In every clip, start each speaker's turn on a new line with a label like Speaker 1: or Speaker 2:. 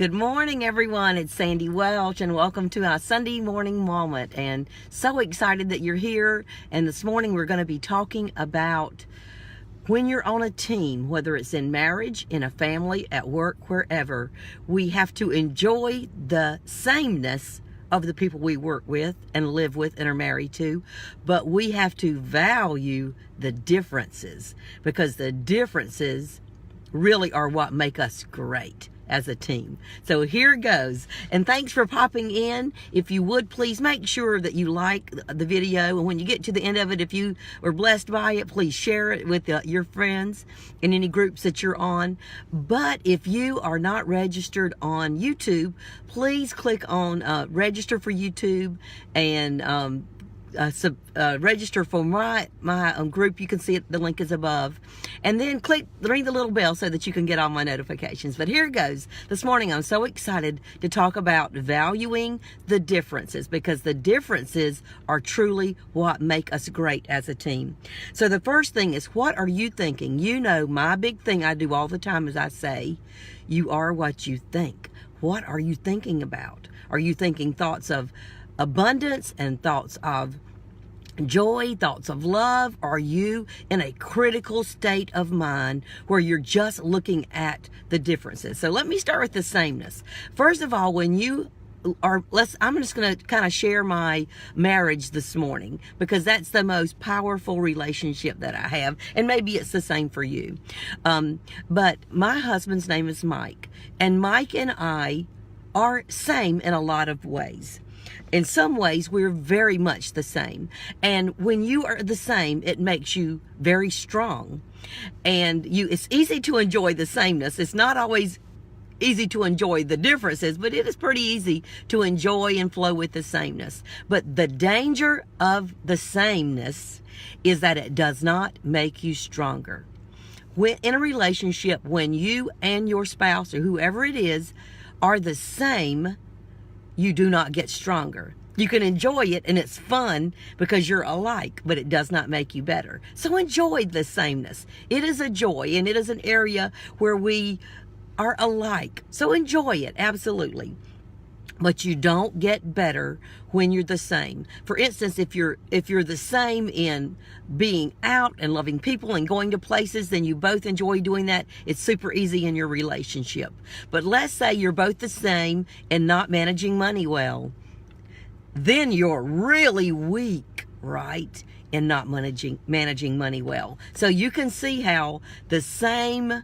Speaker 1: Good morning, everyone. It's Sandy Welch, and welcome to our Sunday morning moment. And so excited that you're here. And this morning we're going to be talking about when you're on a team, whether it's in marriage, in a family, at work, wherever, we have to enjoy the sameness of the people we work with and live with and are married to, but we have to value the differences, because the differences really are what make us great as a team. So here goes. And thanks for popping in. If you would, please make sure that you like the video. And when you get to the end of it, if you were blessed by it, please share it with your friends in any groups that you're on. But if you are not registered on YouTube, please click on register for YouTube and register for my group. You can see it, the link is above, and then ring the little bell so that you can get all my notifications. But here it goes. This morning I'm so excited to talk about valuing the differences, because the differences are truly what make us great as a team. So the first thing is, what are you thinking? You know, my big thing I do all the time is I say, you are what you think. What are you thinking about? Are you thinking thoughts of abundance and thoughts of joy, thoughts of love? Are you in a critical state of mind where you're just looking at the differences? So let me start with the sameness. First of all, when you are, I'm just going to kind of share my marriage this morning, because that's the most powerful relationship that I have, and maybe it's the same for you. But my husband's name is Mike, and Mike and I are same in a lot of ways. In some ways, we're very much the same. And when you are the same, it makes you very strong. And it's easy to enjoy the sameness. It's not always easy to enjoy the differences, but it is pretty easy to enjoy and flow with the sameness. But the danger of the sameness is that it does not make you stronger. In a relationship, when you and your spouse or whoever it is are the same, you do not get stronger. You can enjoy it and it's fun because you're alike, but it does not make you better. So enjoy the sameness. It is a joy, and it is an area where we are alike. So enjoy it, absolutely. But you don't get better when you're the same. For instance, if you're the same in being out and loving people and going to places, then you both enjoy doing that. It's super easy in your relationship. But let's say you're both the same and not managing money well. Then you're really weak, right? In not managing money well. So you can see how the sameness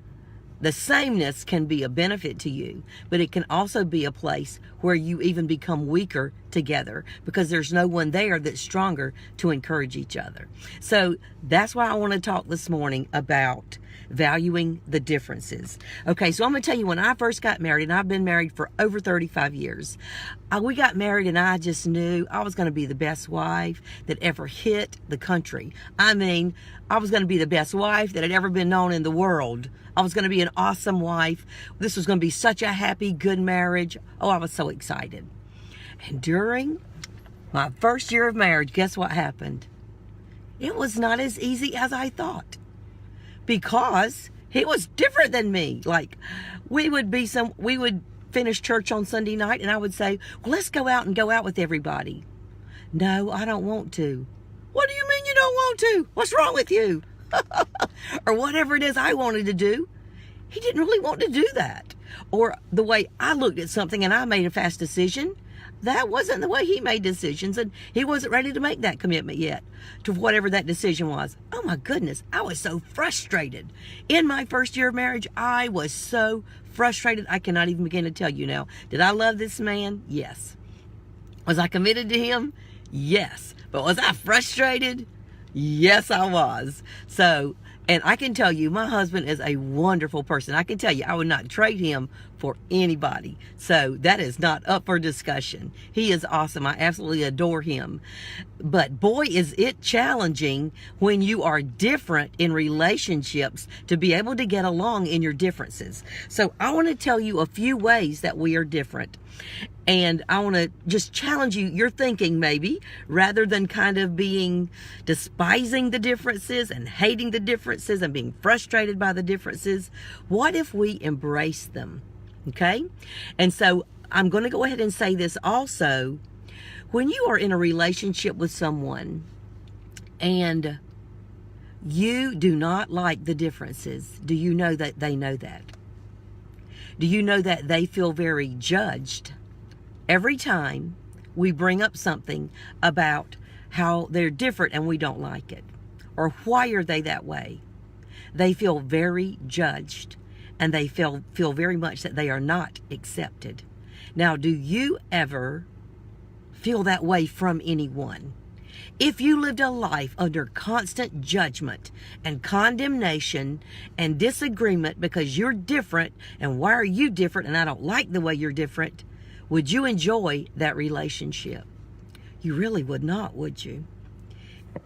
Speaker 1: can be a benefit to you, but it can also be a place where you even become weaker together, because there's no one there that's stronger to encourage each other. So that's why I want to talk this morning about valuing the differences. Okay, so I'm going to tell you, when I first got married, and I've been married for over 35 years, we got married and I just knew I was going to be the best wife that ever hit the country. I mean, I was going to be the best wife that had ever been known in the world. I was going to be an awesome wife. This was going to be such a happy, good marriage. Oh, I was so excited. And during my first year of marriage, guess what happened? It was not as easy as I thought, because he was different than me. Like, we would finish church on Sunday night and I would say, well, let's go out with everybody. No, I don't want to. What do you mean you don't want to? What's wrong with you? Or whatever it is I wanted to do. He didn't really want to do that. Or the way I looked at something and I made a fast decision, that wasn't the way he made decisions, and he wasn't ready to make that commitment yet to whatever that decision was. Oh my goodness, I was so frustrated. In my first year of marriage, I was so frustrated. I cannot even begin to tell you now. Did I love this man? Yes. Was I committed to him? Yes. But was I frustrated? Yes, I was. So, and I can tell you, my husband is a wonderful person. I can tell you, I would not trade him for anybody. So that is not up for discussion. He is awesome. I absolutely adore him. But boy, is it challenging when you are different in relationships to be able to get along in your differences. So I want to tell you a few ways that we are different. And I want to just challenge you, your thinking maybe, rather than kind of despising the differences and hating the differences and being frustrated by the differences. What if we embrace them? Okay? And so I'm going to go ahead and say this also. When you are in a relationship with someone and you do not like the differences, do you know that they know that? Do you know that they feel very judged every time we bring up something about how they're different and we don't like it? Or why are they that way? They feel very judged, and they feel very much that they are not accepted. Now, do you ever feel that way from anyone? If you lived a life under constant judgment and condemnation and disagreement because you're different, and why are you different, and I don't like the way you're different, would you enjoy that relationship? You really would not, would you?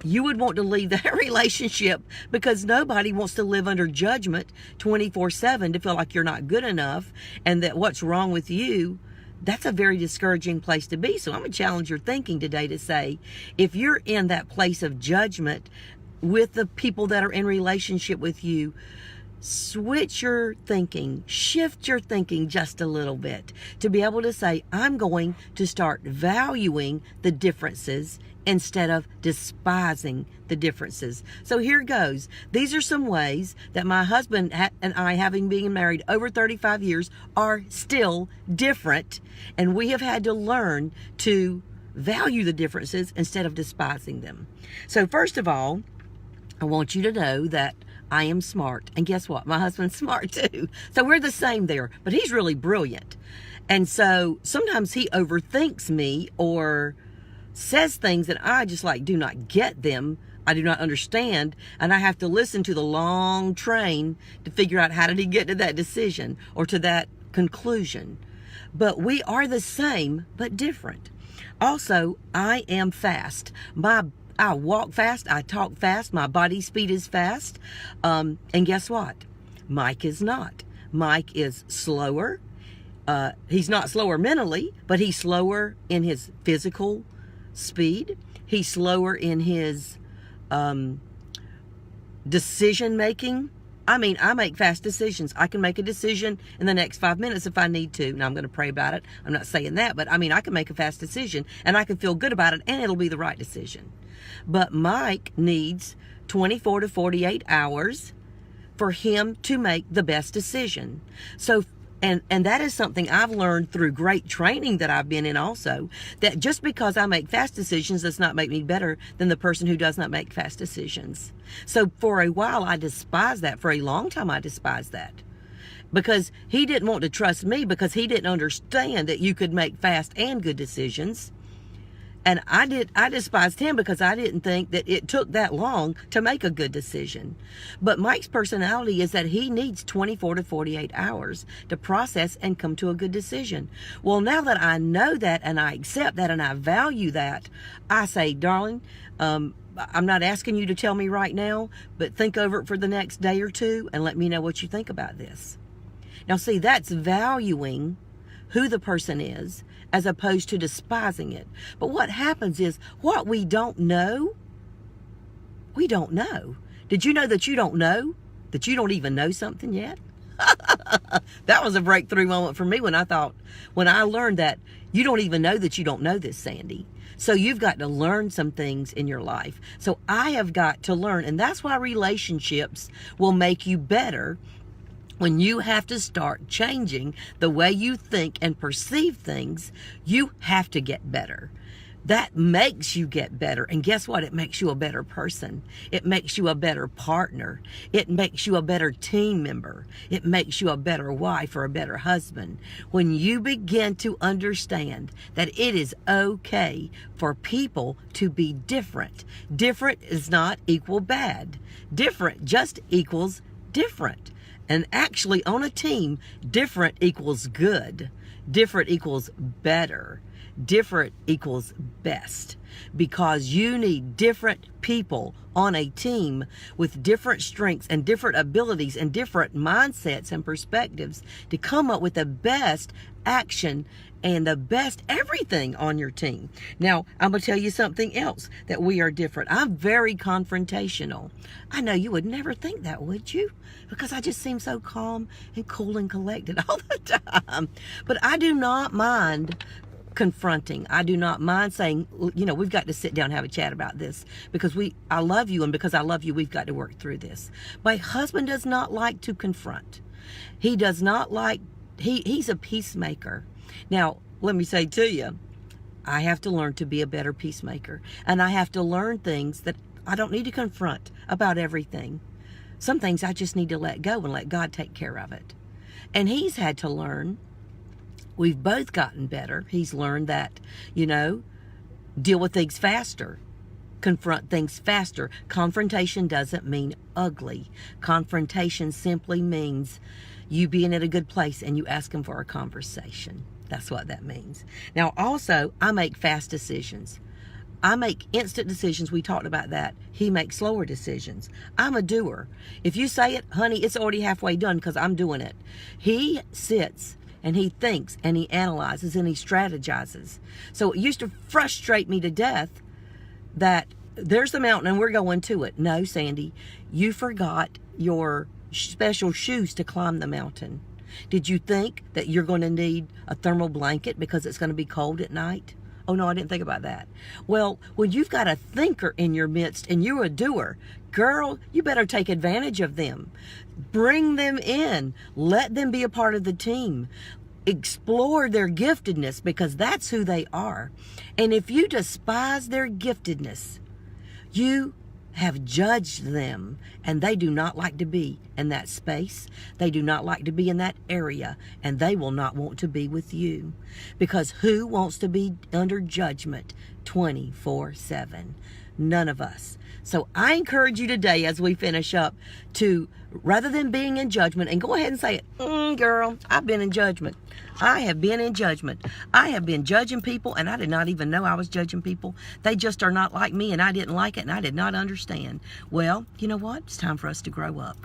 Speaker 1: You would want to leave that relationship, because nobody wants to live under judgment 24/7 to feel like you're not good enough and that what's wrong with you. That's a very discouraging place to be. So I'm going to challenge your thinking today to say, if you're in that place of judgment with the people that are in relationship with you, switch your thinking, shift your thinking just a little bit to be able to say, I'm going to start valuing the differences instead of despising the differences. So here goes. These are some ways that my husband and I, having been married over 35 years, are still different, and we have had to learn to value the differences instead of despising them. So first of all, I want you to know that I am smart, and guess what? My husband's smart too. So we're the same there, but he's really brilliant. And so sometimes he overthinks me or says things that I just do not get them. I do not understand, and I have to listen to the long train to figure out how did he get to that decision or to that conclusion. But we are the same, but different. Also, I am fast. I walk fast, I talk fast, my body speed is fast. And guess what? Mike is not. Mike is slower. He's not slower mentally, but he's slower in his physical speed. He's slower in his decision making. I mean, I make fast decisions. I can make a decision in the next 5 minutes if I need to. Now, I'm going to pray about it. I'm not saying that, but I mean, I can make a fast decision and I can feel good about it, and it'll be the right decision. But Mike needs 24 to 48 hours for him to make the best decision. So, and that is something I've learned through great training that I've been in also, that just because I make fast decisions does not make me better than the person who does not make fast decisions. So for a while, I despised that. For a long time, I despised that. Because he didn't want to trust me, because he didn't understand that you could make fast and good decisions. And I despised him because I didn't think that it took that long to make a good decision. But Mike's personality is that he needs 24 to 48 hours to process and come to a good decision. Well, now that I know that and I accept that and I value that, I say, darling, I'm not asking you to tell me right now, but think over it for the next day or two and let me know what you think about this. Now, see, that's valuing who the person is as opposed to despising it. But what happens is, what we don't know, we don't know. Did you know that you don't know? That you don't even know something yet? That was a breakthrough moment for me when I learned that you don't even know that you don't know this, Sandy. So you've got to learn some things in your life. So I have got to learn, and that's why relationships will make you better. When you have to start changing the way you think and perceive things, you have to get better. That makes you get better. And guess what? It makes you a better person. It makes you a better partner. It makes you a better team member. It makes you a better wife or a better husband. When you begin to understand that it is okay for people to be different. Different is not equal bad. Different just equals different. And actually, on a team, different equals good. Different equals better. Different equals best. Because you need different people on a team with different strengths and different abilities and different mindsets and perspectives to come up with the best action and the best everything on your team. Now, I'm going to tell you something else that we are different. I'm very confrontational. I know you would never think that, would you? Because I just seem so calm and cool and collected all the time. But I do not mind confronting. I do not mind saying, you know, we've got to sit down and have a chat about this because I love you, and because I love you, we've got to work through this. My husband does not like to confront. He does not like, he's a peacemaker. Now, let me say to you, I have to learn to be a better peacemaker, and I have to learn things that I don't need to confront about everything. Some things I just need to let go and let God take care of it. And he's had to learn. We've both gotten better. He's learned that, you know, deal with things faster. Confront things faster. Confrontation doesn't mean ugly. Confrontation simply means you being at a good place and you ask him for a conversation. That's what that means. Now, also, I make fast decisions. I make instant decisions. We talked about that. He makes slower decisions. I'm a doer. If you say it, honey, it's already halfway done because I'm doing it. He sits and he thinks and he analyzes and he strategizes. So it used to frustrate me to death that there's the mountain and we're going to it. No, Sandy, you forgot your special shoes to climb the mountain. Did you think that you're going to need a thermal blanket because it's going to be cold at night? Oh, no, I didn't think about that. Well, when you've got a thinker in your midst and you're a doer, girl, you better take advantage of them. Bring them in. Let them be a part of the team. Explore their giftedness because that's who they are. And if you despise their giftedness, you have judged them, and they do not like to be in that space. They do not like to be in that area, and they will not want to be with you. Because who wants to be under judgment 24/7? None of us. So I encourage you today as we finish up to, rather than being in judgment, and go ahead and say it, girl, I've been in judgment. I have been in judgment. I have been judging people, and I did not even know I was judging people. They just are not like me, and I didn't like it, and I did not understand. Well, you know what? It's time for us to grow up.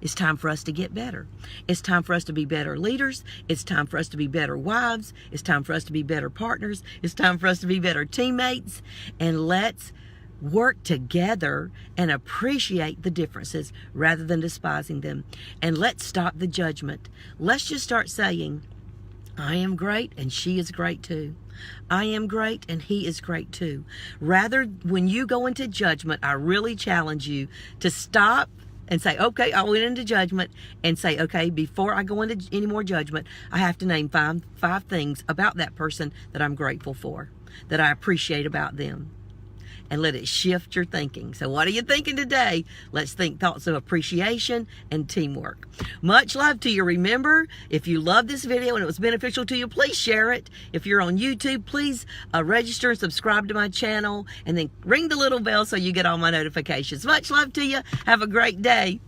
Speaker 1: It's time for us to get better. It's time for us to be better leaders. It's time for us to be better wives. It's time for us to be better partners. It's time for us to be better teammates. And let's work together and appreciate the differences rather than despising them. And let's stop the judgment. Let's just start saying, I am great and she is great too. I am great and he is great too. Rather, when you go into judgment, I really challenge you to stop and say, okay, I went into judgment, and say, okay, before I go into any more judgment, I have to name five things about that person that I'm grateful for, that I appreciate about them. And let it shift your thinking. So what are you thinking today? Let's think thoughts of appreciation and teamwork. Much love to you. Remember, if you love this video and it was beneficial to you, please share it. If you're on YouTube, please register and subscribe to my channel, and then ring the little bell so you get all my notifications. Much love to you. Have a great day.